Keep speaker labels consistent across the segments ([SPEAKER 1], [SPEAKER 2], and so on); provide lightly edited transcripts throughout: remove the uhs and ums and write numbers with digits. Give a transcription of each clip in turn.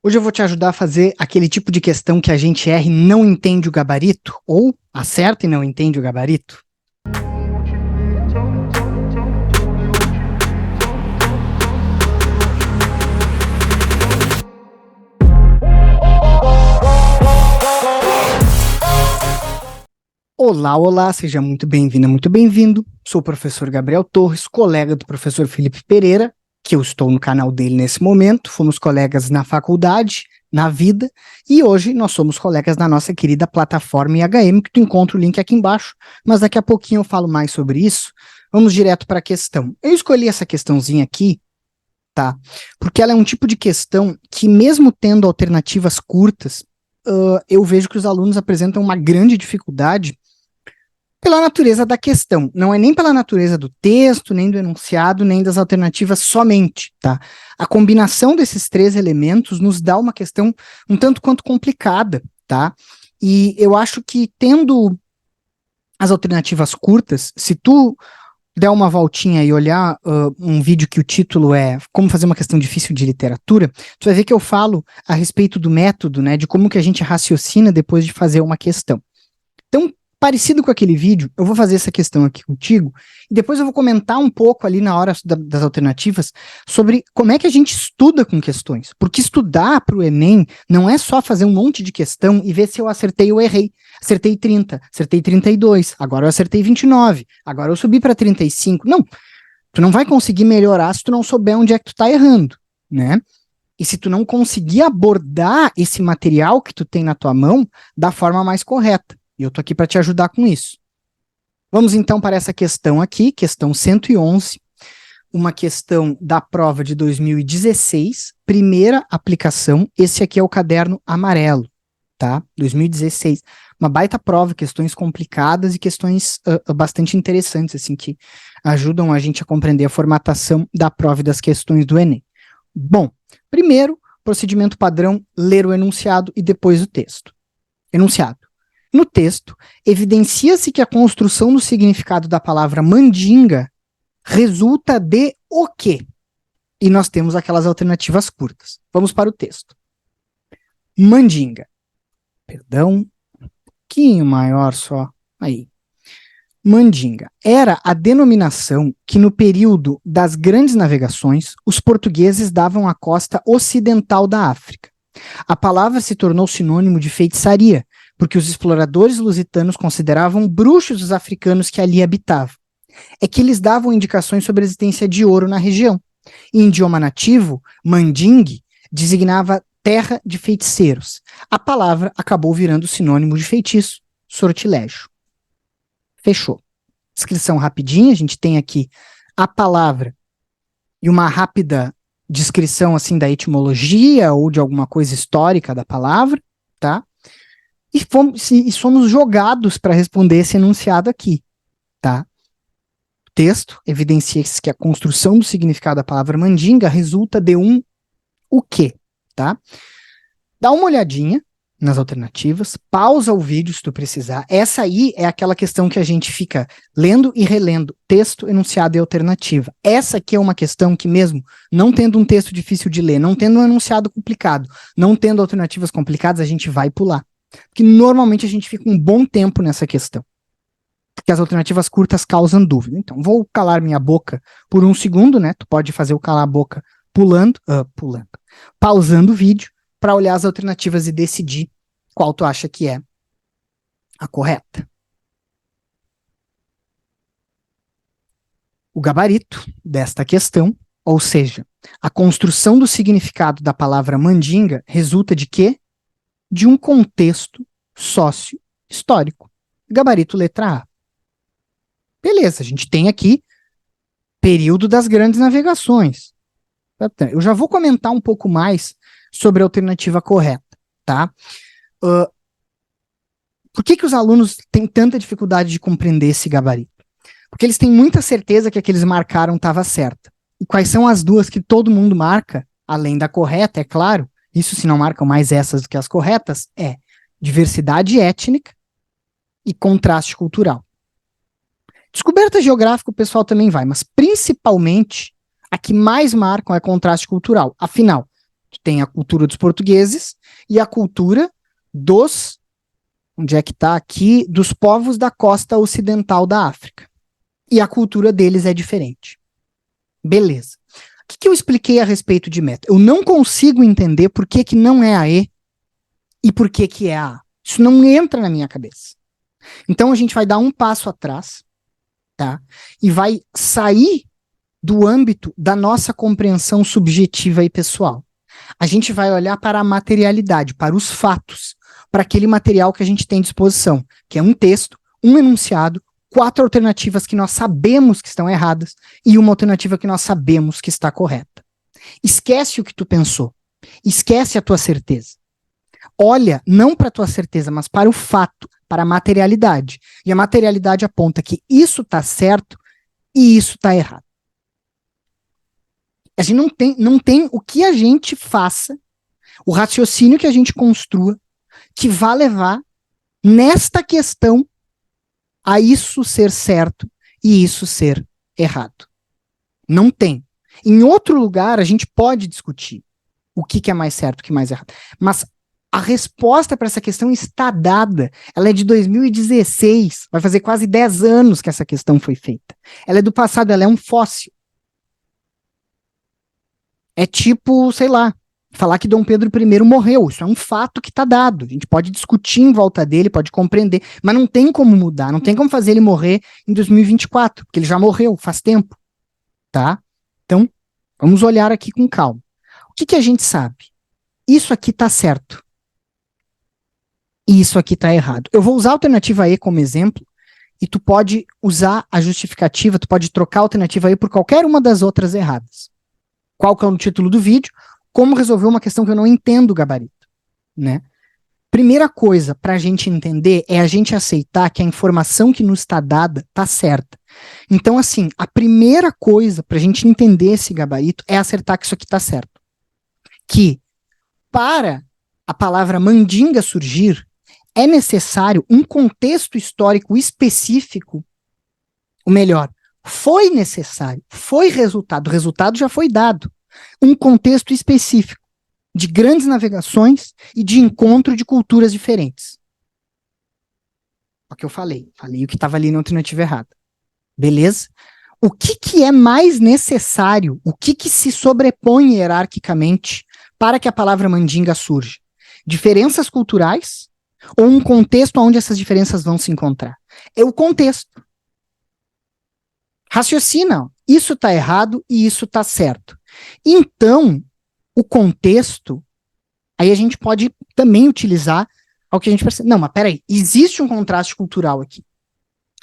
[SPEAKER 1] Hoje eu vou te ajudar a fazer aquele tipo de questão que a gente erra e não entende o gabarito, ou acerta e não entende o gabarito. Olá, olá, seja muito bem-vinda, muito bem-vindo. Sou o professor Gabriel Torres, colega do professor Felipe Pereira, que eu estou no canal dele nesse momento. Fomos colegas na faculdade, na vida, e hoje nós somos colegas na nossa querida plataforma IHM, que tu encontra o link aqui embaixo, mas daqui a pouquinho eu falo mais sobre isso. Vamos direto para a questão. Eu escolhi essa questãozinha aqui, tá? Porque ela é um tipo de questão que, mesmo tendo alternativas curtas, eu vejo que os alunos apresentam uma grande dificuldade pela natureza da questão, não é nem pela natureza do texto, nem do enunciado, nem das alternativas somente, tá? A combinação desses três elementos nos dá uma questão um tanto quanto complicada, tá? E eu acho que tendo as alternativas curtas, se tu der uma voltinha e olhar um vídeo que o título é Como Fazer uma Questão Difícil de Literatura, tu vai ver que eu falo a respeito do método, né, de como que a gente raciocina depois de fazer uma questão. Então, parecido com aquele vídeo, eu vou fazer essa questão aqui contigo, e depois eu vou comentar um pouco ali na hora das alternativas sobre como é que a gente estuda com questões. Porque estudar para o Enem não é só fazer um monte de questão e ver se eu acertei ou errei. Acertei 30, acertei 32, agora eu acertei 29, agora eu subi para 35. Não, tu não vai conseguir melhorar se tu não souber onde é que tu tá errando, né? E se tu não conseguir abordar esse material que tu tem na tua mão da forma mais correta. E eu tô aqui para te ajudar com isso. Vamos então para essa questão aqui, questão 111, uma questão da prova de 2016, primeira aplicação. Esse aqui é o caderno amarelo, tá? 2016. Uma baita prova, questões complicadas e questões bastante interessantes, assim, que ajudam a gente a compreender a formatação da prova e das questões do Enem. Bom, primeiro, procedimento padrão, ler o enunciado e depois o texto. Enunciado. No texto, evidencia-se que a construção do significado da palavra mandinga resulta de o quê? E nós temos aquelas alternativas curtas. Vamos para o texto. Mandinga. Perdão, um pouquinho maior só. Aí. Mandinga era a denominação que, no período das grandes navegações, os portugueses davam à costa ocidental da África. A palavra se tornou sinônimo de feitiçaria, porque os exploradores lusitanos consideravam bruxos os africanos que ali habitavam. É que eles davam indicações sobre a existência de ouro na região. Em idioma nativo, mandingue designava terra de feiticeiros. A palavra acabou virando sinônimo de feitiço, sortilégio. Fechou. Descrição rapidinha, a gente tem aqui a palavra e uma rápida descrição assim da etimologia ou de alguma coisa histórica da palavra, tá? E somos jogados para responder esse enunciado aqui, tá? O texto evidencia que a construção do significado da palavra mandinga resulta de um o quê, tá? Dá uma olhadinha nas alternativas, pausa o vídeo se tu precisar. Essa aí é aquela questão que a gente fica lendo e relendo, texto, enunciado e alternativa. Essa aqui é uma questão que mesmo não tendo um texto difícil de ler, não tendo um enunciado complicado, não tendo alternativas complicadas, a gente vai pular. Porque normalmente a gente fica um bom tempo nessa questão. Porque as alternativas curtas causam dúvida. Então, vou calar minha boca por um segundo, né? Tu pode fazer o calar a boca pausando o vídeo, para olhar as alternativas e decidir qual tu acha que é a correta. O gabarito desta questão, ou seja, a construção do significado da palavra mandinga resulta de quê? De um contexto sócio-histórico. Gabarito letra A. Beleza, a gente tem aqui período das grandes navegações. Eu já vou comentar um pouco mais sobre a alternativa correta, tá? Por que os alunos têm tanta dificuldade de compreender esse gabarito? Porque eles têm muita certeza que a que eles marcaram estava certa. E quais são as duas que todo mundo marca, além da correta, é claro, isso se não marcam mais essas do que as corretas, é diversidade étnica e contraste cultural. Descoberta geográfica o pessoal também vai, mas principalmente a que mais marcam é contraste cultural. Afinal, Tu tem a cultura dos portugueses e a cultura dos, onde é que tá aqui, dos povos da costa ocidental da África. E a cultura deles é diferente. Beleza. O que eu expliquei a respeito de meta? Eu não consigo entender por que não é a E e por que é a A. Isso não entra na minha cabeça. Então a gente vai dar um passo atrás, tá? E vai sair do âmbito da nossa compreensão subjetiva e pessoal. A gente vai olhar para a materialidade, para os fatos, para aquele material que a gente tem à disposição, que é um texto, um enunciado, 4 alternativas que nós sabemos que estão erradas e uma alternativa que nós sabemos que está correta. Esquece o que tu pensou. Esquece a tua certeza. Olha não para a tua certeza, mas para o fato, para a materialidade. E a materialidade aponta que isso está certo e isso está errado. A gente não tem o que a gente faça, o raciocínio que a gente construa, que vá levar nesta questão a isso ser certo e isso ser errado. Não tem. Em outro lugar, a gente pode discutir o que é mais certo, o que é mais errado. Mas a resposta para essa questão está dada. Ela é de 2016. Vai fazer quase 10 anos que essa questão foi feita. Ela é do passado, ela é um fóssil. É tipo, sei lá, falar que Dom Pedro I morreu. Isso é um fato que está dado. A gente pode discutir em volta dele, pode compreender, mas não tem como mudar, não tem como fazer ele morrer em 2024, porque ele já morreu faz tempo, tá? Então, vamos olhar aqui com calma. O que a gente sabe? Isso aqui está certo. E isso aqui está errado. Eu vou usar a alternativa E como exemplo, e tu pode usar a justificativa, tu pode trocar a alternativa E por qualquer uma das outras erradas. Qual que é o título do vídeo? Como resolver uma questão que eu não entendo o gabarito, né? Primeira coisa para a gente entender é a gente aceitar que a informação que nos está dada está certa. Então, assim, a primeira coisa para a gente entender esse gabarito é acertar que isso aqui está certo. Que para a palavra mandinga surgir, é necessário um contexto histórico específico, ou melhor, foi necessário, foi resultado, o resultado já foi dado, um contexto específico de grandes navegações e de encontro de culturas diferentes. É o que eu falei o que estava ali na alternativa errada. Beleza? O que é mais necessário, o que se sobrepõe hierarquicamente para que a palavra mandinga surja? Diferenças culturais ou um contexto onde essas diferenças vão se encontrar? É o contexto. Raciocina, isso está errado e isso está certo. Então, o contexto, aí a gente pode também utilizar ao que a gente percebe. Não, mas peraí, existe um contraste cultural aqui.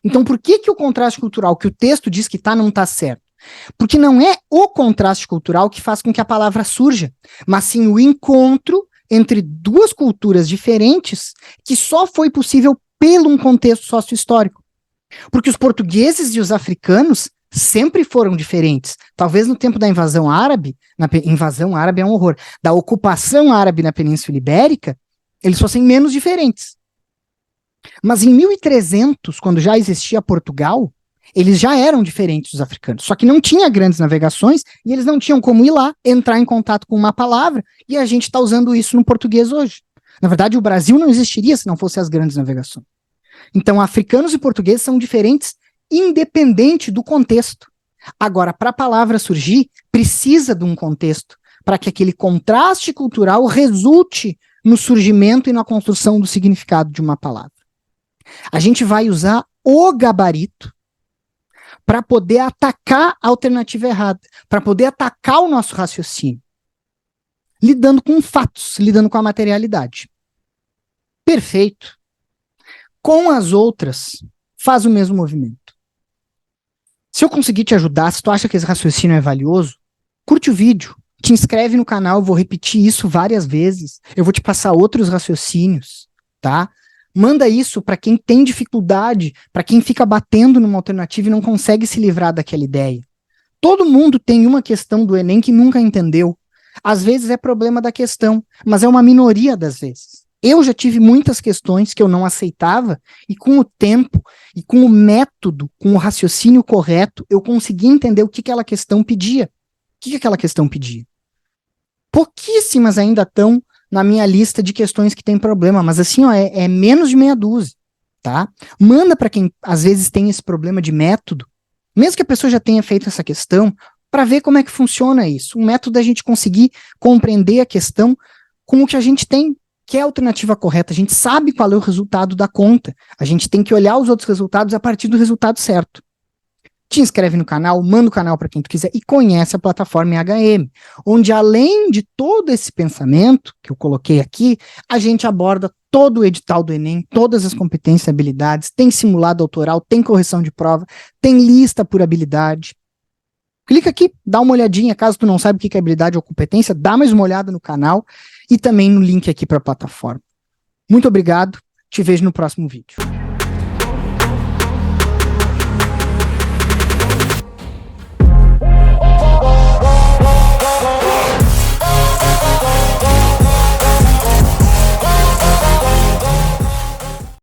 [SPEAKER 1] Então, por que o contraste cultural que o texto diz que não está certo? Porque não é o contraste cultural que faz com que a palavra surja, mas sim o encontro entre duas culturas diferentes que só foi possível pelo um contexto sócio-histórico. Porque os portugueses e os africanos sempre foram diferentes. Talvez no tempo da invasão árabe, invasão árabe é um horror, da ocupação árabe na Península Ibérica, eles fossem menos diferentes. Mas em 1300, quando já existia Portugal, eles já eram diferentes dos africanos. Só que não tinha grandes navegações e eles não tinham como ir lá, entrar em contato com uma palavra, e a gente está usando isso no português hoje. Na verdade, o Brasil não existiria se não fossem as grandes navegações. Então, africanos e portugueses são diferentes independente do contexto. Agora, para a palavra surgir, precisa de um contexto para que aquele contraste cultural resulte no surgimento e na construção do significado de uma palavra. A gente vai usar o gabarito para poder atacar a alternativa errada, para poder atacar o nosso raciocínio, lidando com fatos, lidando com a materialidade. Perfeito. Com as outras, faz o mesmo movimento. Se eu conseguir te ajudar, se tu acha que esse raciocínio é valioso, curte o vídeo, te inscreve no canal, eu vou repetir isso várias vezes, eu vou te passar outros raciocínios, tá? Manda isso para quem tem dificuldade, para quem fica batendo numa alternativa e não consegue se livrar daquela ideia. Todo mundo tem uma questão do Enem que nunca entendeu. Às vezes é problema da questão, mas é uma minoria das vezes. Eu já tive muitas questões que eu não aceitava e com o tempo e com o método, com o raciocínio correto, eu consegui entender o que aquela questão pedia. O que aquela questão pedia? Pouquíssimas ainda estão na minha lista de questões que tem problema, mas assim, ó, é menos de meia dúzia, tá? Manda para quem às vezes tem esse problema de método, mesmo que a pessoa já tenha feito essa questão, para ver como é que funciona isso. Um método da gente conseguir compreender a questão com o que a gente tem, que é a alternativa correta. A gente sabe qual é o resultado da conta. A gente tem que olhar os outros resultados a partir do resultado certo. Te inscreve no canal, manda o canal para quem tu quiser e conhece a plataforma EHM, onde além de todo esse pensamento que eu coloquei aqui, a gente aborda todo o edital do Enem, todas as competências e habilidades, tem simulado autoral, tem correção de prova, tem lista por habilidade. Clica aqui, dá uma olhadinha, caso tu não saiba o que é habilidade ou competência, dá mais uma olhada no canal e também no link aqui para a plataforma. Muito obrigado, te vejo no próximo vídeo.